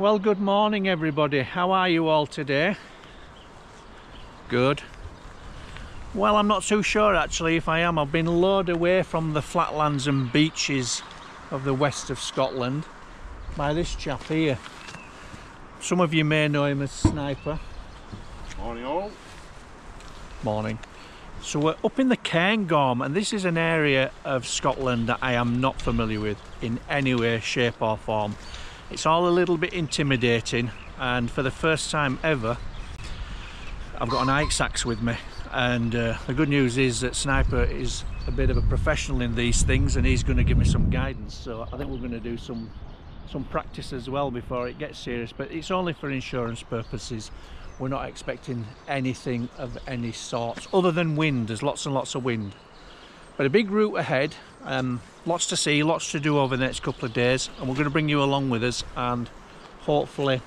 Well, good morning everybody. How are you all today? Good. Well, I'm not too sure actually if I am. I've been lured away from the flatlands and beaches of the west of Scotland by this chap here. Some of you may know him as Sniper. Morning all. Morning. So we're up in the Cairngorms, and this is an area of Scotland that I am not familiar with in any way, shape or form. It's all a little bit intimidating, and for the first time ever I've got an ice axe with me, and the good news is that Sniper is a bit of a professional in these things and he's going to give me some guidance, so I think we're going to do some practice as well before it gets serious, but it's only for insurance purposes. We're not expecting anything of any sort other than wind. There's lots and lots of wind, but a big route ahead, lots to see, lots to do over the next couple of days, and we're going to bring you along with us, and hopefully,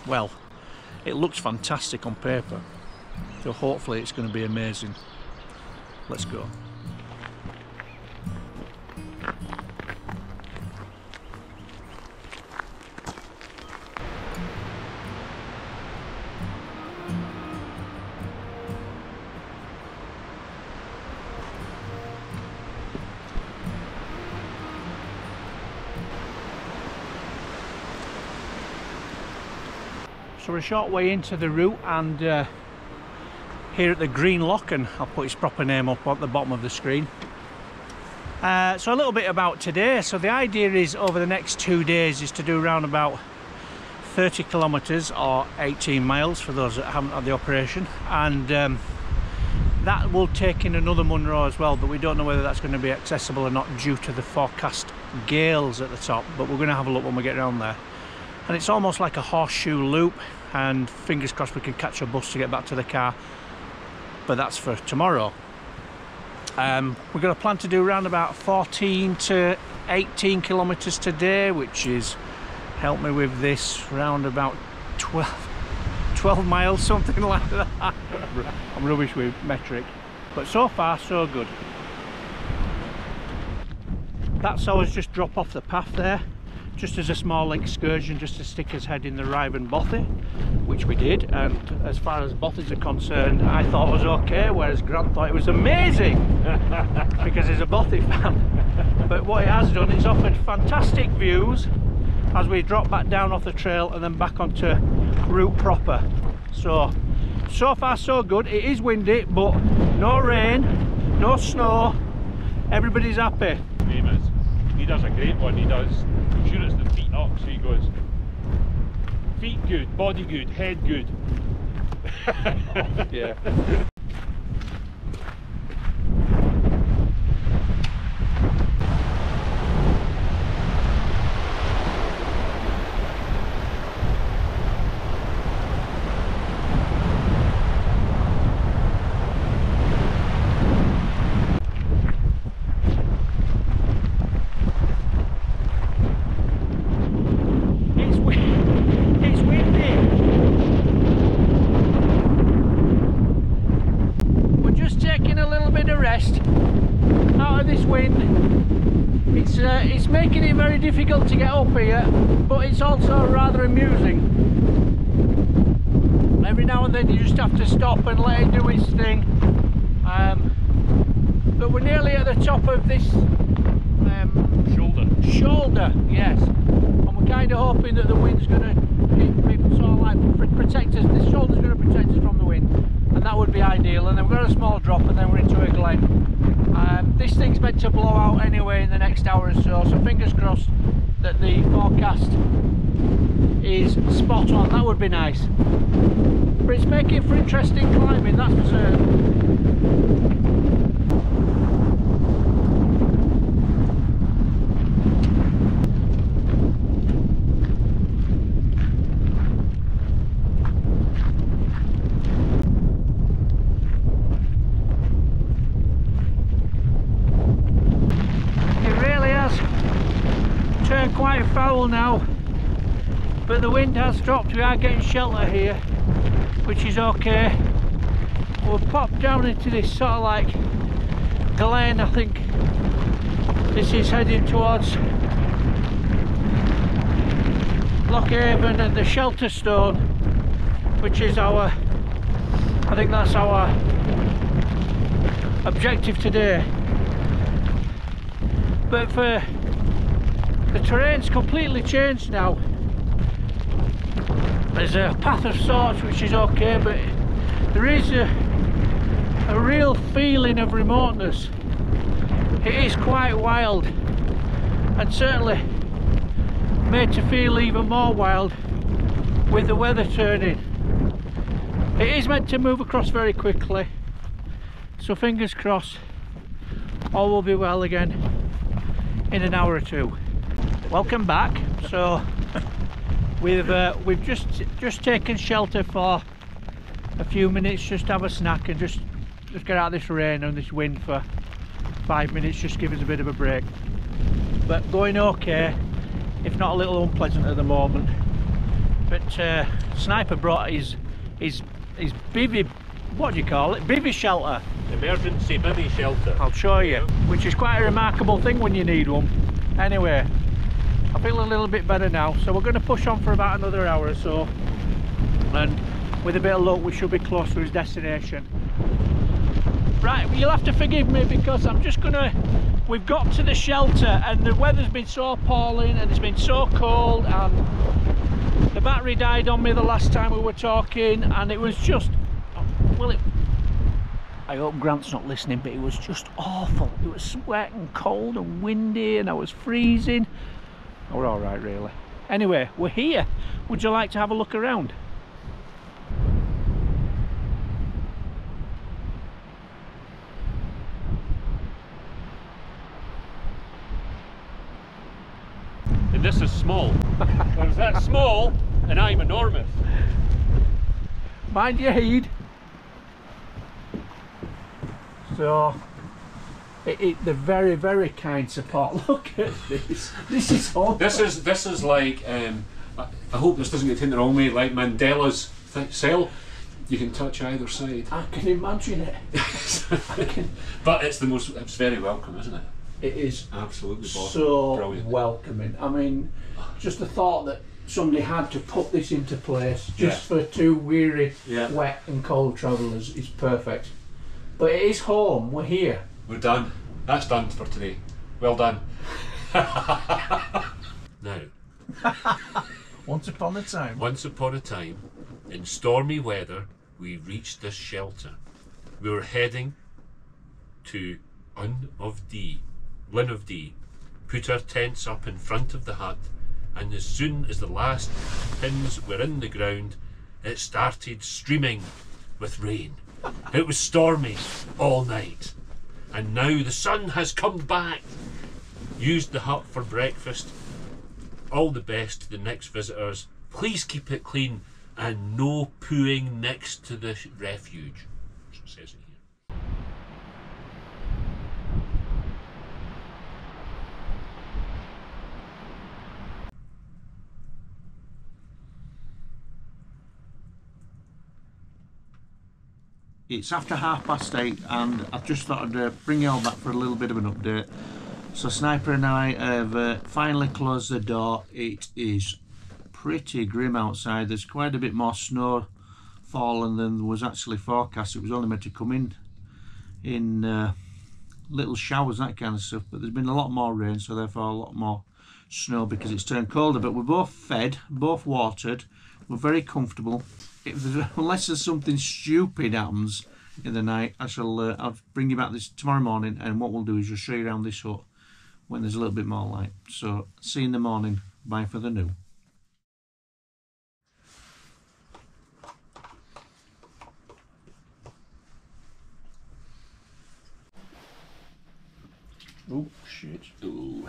well, it looks fantastic on paper, so hopefully it's going to be amazing. Let's go. So we're a short way into the route, and here at the Green Loch, and I'll put its proper name up at the bottom of the screen. So a little bit about today. So the idea is over the next 2 days is to do around about 30 kilometres or 18 miles for those that haven't had the operation, and that will take in another Munro as well, but we don't know whether that's going to be accessible or not due to the forecast gales at the top, but we're going to have a look when we get around there. And it's almost like a horseshoe loop, and fingers crossed we can catch a bus to get back to the car, but that's for tomorrow. We're going to plan to do around about 14 to 18 kilometres today, which is, help me with this, round about 12 miles, something like that. I'm rubbish with metric, but so far so good. That saw us just drop off the path there, just as a small excursion, just to stick his head in the Riven Bothy, which we did, and as far as Bothies are concerned, I thought it was okay, whereas Grant thought it was amazing because he's a Bothy fan. But what it has done, it's offered fantastic views as we drop back down off the trail and then back onto route proper. So far so good. It is windy, but no rain, no snow, everybody's happy. He does a great one. He does, I'm sure it's the feet up, so he goes feet good, body good, head good. Yeah. Out of this wind, it's making it very difficult to get up here, but it's also rather amusing. Every now and then you just have to stop and let it do its thing, but we're nearly at the top of this shoulder, yes, and we're kind of hoping that the wind's going to sort of like protect us. The shoulder's going to protect us from the wind, and that would be ideal. And then we've got a small drop, and then we're into a glen. This thing's meant to blow out anyway in the next hour or so, so fingers crossed that the forecast is spot on. That would be nice, but it's making for interesting climbing, that's for certain. Quite foul now, but the wind has dropped. We are getting shelter here, which is okay. We'll pop down into this sort of like glen. I think this is heading towards Loch Avon and the shelter stone, which is our, I think that's our objective today. But for the terrain's completely changed now. There's a path of sorts which is okay, but there is a real feeling of remoteness. It is quite wild, and certainly made to feel even more wild with the weather turning. It is meant to move across very quickly, so fingers crossed all will be well again in an hour or two. Welcome back. So we've just taken shelter for a few minutes, just have a snack and just get out of this rain and this wind for 5 minutes, just give us a bit of a break. But going okay, if not a little unpleasant at the moment. But Sniper brought his bivvy, what do you call it? Bivvy shelter. Emergency bivvy shelter. I'll show you, which is quite a remarkable thing when you need one. Anyway, I feel a little bit better now, so we're going to push on for about another hour or so, and with a bit of luck we should be close to his destination. Right, you'll have to forgive me because we've got to the shelter and the weather's been so appalling and it's been so cold, and the battery died on me the last time we were talking, and it was just, well, I hope Grant's not listening, but it was just awful. It was wet and cold and windy and I was freezing. We're all right really. Anyway, we're here. Would you like to have a look around? And this is small. Whereas that's small and I'm enormous. Mind your heed. So they're very, very kind support. Look at this. This is awesome. This is like I hope this doesn't get taken the wrong way, like Mandela's cell. You can touch either side. I can imagine it. But it's very welcome, isn't it? It is absolutely so brilliant. Welcoming. I mean, just the thought that somebody had to put this into place just for two weary, wet and cold travellers is perfect. But it is home. We're here. We're done. That's done for today. Well done. Now, once upon a time, in stormy weather, we reached this shelter. We were heading to Lynn of Dee, put our tents up in front of the hut, and as soon as the last pins were in the ground, it started streaming with rain. It was stormy all night, and now the sun has come back. Used the hut for breakfast. All the best to the next visitors. Please keep it clean and no pooing next to the refuge. It says it here. It's after 8:30 and I've just thought I'd bring you all back for a little bit of an update. So Sniper and I have finally closed the door. It is pretty grim outside. There's quite a bit more snow fallen than was actually forecast. It was only meant to come in little showers, that kind of stuff, but there's been a lot more rain, so therefore a lot more snow because it's turned colder. But we're both fed, both watered, we're very comfortable. Unless there's something stupid happens in the night, I'll bring you back this tomorrow morning, and what we'll do is just show you around this hut when there's a little bit more light. So see you in the morning. Bye for the new. Oh shit. Ooh.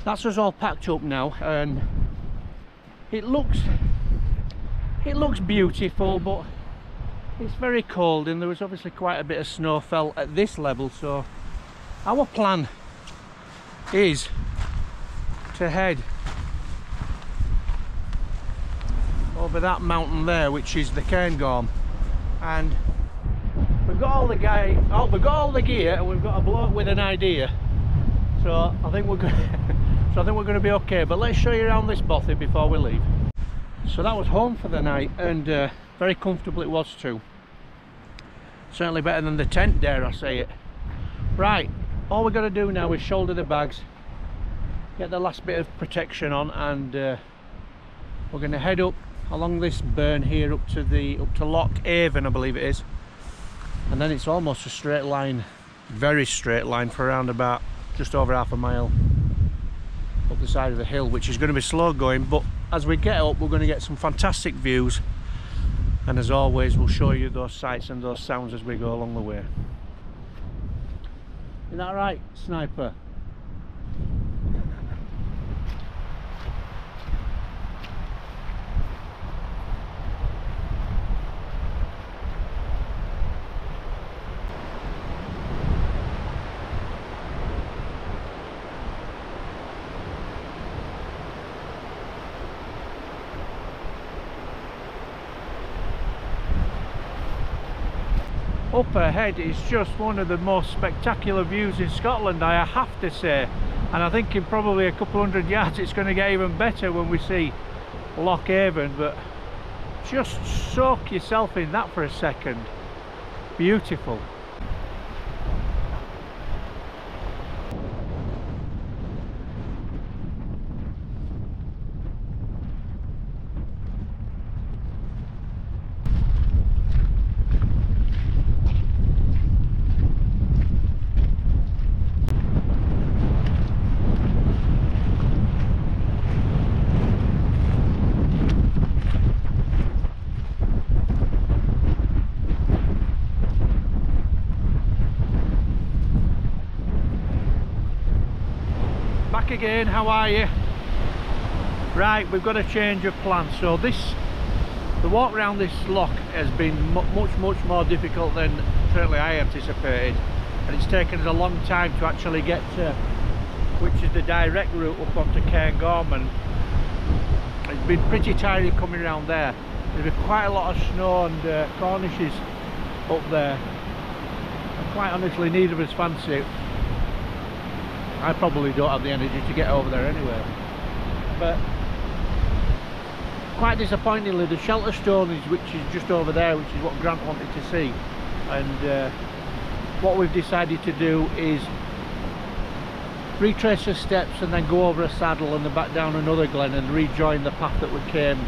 That's us all packed up now, and it looks beautiful, but it's very cold, and there was obviously quite a bit of snow fell at this level. So our plan is to head over that mountain there, which is the Cairngorms, and we've got all the gear, and we've got a bloke with an idea. So I think we're going to be okay, but let's show you around this bothy before we leave. So that was home for the night, and very comfortable it was too. Certainly better than the tent, dare I say it. Right, all we're going to do now is shoulder the bags, get the last bit of protection on, and we're going to head up along this burn here up to Loch Avon, I believe it is, and then it's almost a straight line, very straight line, for around about just over half a mile up the side of the hill, which is going to be slow going, but as we get up we're going to get some fantastic views, and as always we'll show you those sights and those sounds as we go along the way. Isn't that right, Sniper? Up ahead is just one of the most spectacular views in Scotland, I have to say, and I think in probably a couple hundred yards it's going to get even better when we see Loch Avon, but just soak yourself in that for a second. Beautiful. Again, how are you? Right, we've got a change of plan. So the walk around this loch has been much more difficult than certainly I anticipated, and it's taken us a long time to actually get to which is the direct route up onto Cairngorms, and it's been pretty tiring coming around there. There's been quite a lot of snow and cornices up there, and quite honestly neither of us fancy it. I probably don't have the energy to get over there anyway. But quite disappointingly, the shelter stone is which is just over there, which is what Grant wanted to see. And what we've decided to do is retrace the steps and then go over a saddle and then back down another glen and rejoin the path that we came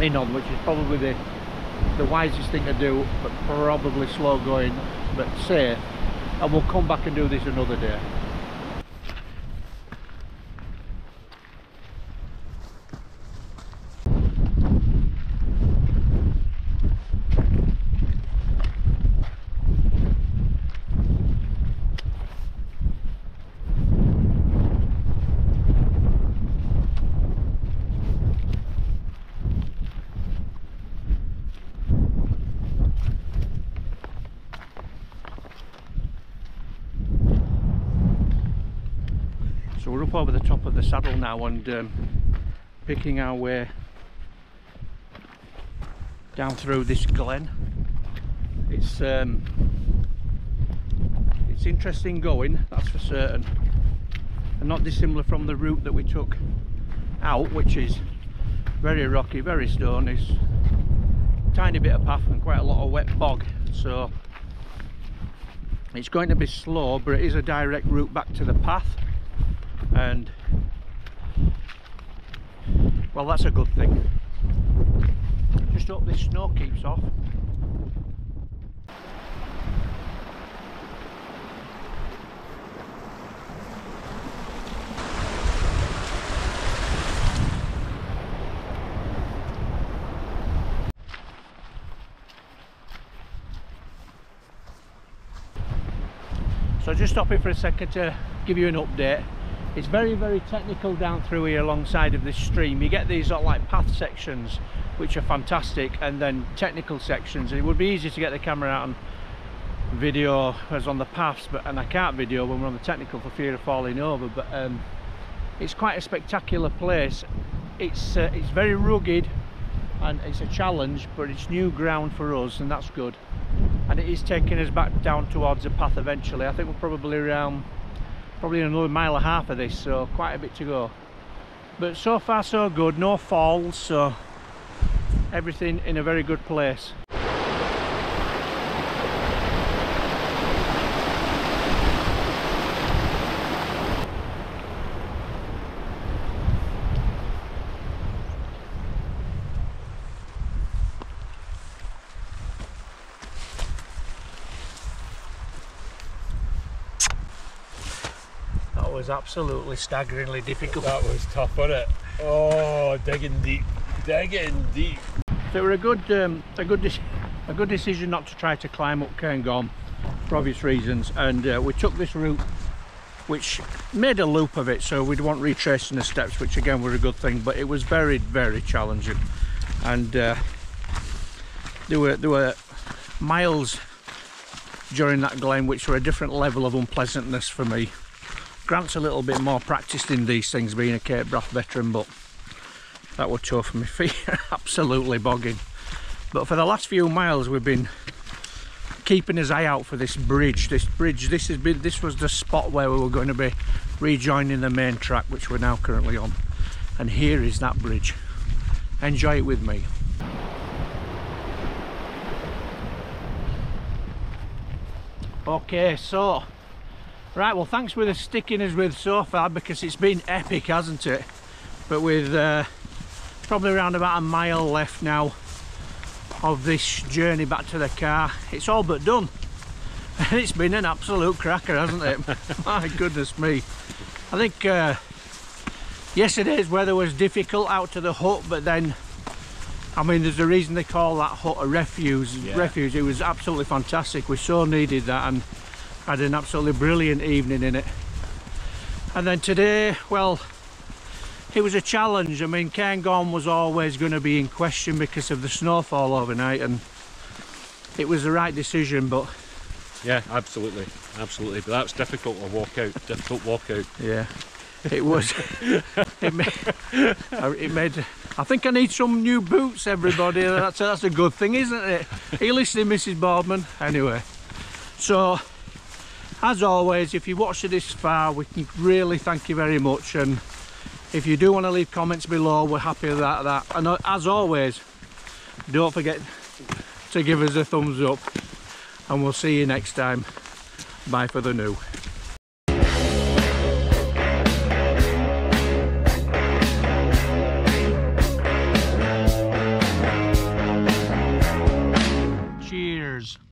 in on, which is probably the wisest thing to do, but probably slow going, but safe. And we'll come back and do this another day. So we're up over the top of the saddle now and picking our way down through this glen. It's interesting going, that's for certain, and not dissimilar from the route that we took out, which is very rocky, very stony, tiny bit of path and quite a lot of wet bog. So it's going to be slow, but it is a direct route back to the path. And well, that's a good thing. Just hope this snow keeps off. So just stopping for a second to give you an update. It's very technical down through here alongside of this stream. You get these sort of like path sections which are fantastic, and then technical sections. It would be easy to get the camera out and video as on the paths, and I can't video when we're on the technical for fear of falling over. But it's quite a spectacular place. It's very rugged and it's a challenge, but it's new ground for us, and that's good. And it is taking us back down towards the path eventually. I think we're probably around Probably another mile and a half of this, so quite a bit to go. But so far so good, no falls, so everything in a very good place. That was absolutely staggeringly difficult. That was tough, wasn't it? Oh, digging deep, digging deep. So it were a good decision not to try to climb up Cairngorms for obvious reasons, and we took this route which made a loop of it, so we'd want retracing the steps, which again were a good thing, but it was very, very challenging, and there were miles during that glen which were a different level of unpleasantness for me. Grant's a little bit more practiced in these things, being a Cape Wrath veteran, but that was tough. My feet are absolutely bogging. But for the last few miles we've been keeping his eye out for this bridge. This was the spot where we were going to be rejoining the main track, which we're now currently on. And here is that bridge. Enjoy it with me. Okay, so right, well, thanks for the sticking us with so far, because it's been epic, hasn't it? But with probably around about a mile left now of this journey back to the car, it's all but done. And it's been an absolute cracker, hasn't it? My goodness me. I think yesterday's weather was difficult out to the hut, but then, I mean, there's a reason they call that hut a refuge. Yeah. Refuge. It was absolutely fantastic. We so needed that, and had an absolutely brilliant evening in it. And then today, well, it was a challenge. I mean, Cairngorms was always going to be in question because of the snowfall overnight, and it was the right decision. But yeah, absolutely, absolutely. But that's difficult to walk out. Difficult walk out. yeah, it was. it made. I think I need some new boots, everybody. That's a good thing, isn't it? Are you listening, Mrs. Boardman? Anyway, so as always, if you watched this far, we can really thank you very much. And if you do want to leave comments below, we're happy with that. And as always, don't forget to give us a thumbs up, and we'll see you next time. Bye for the new.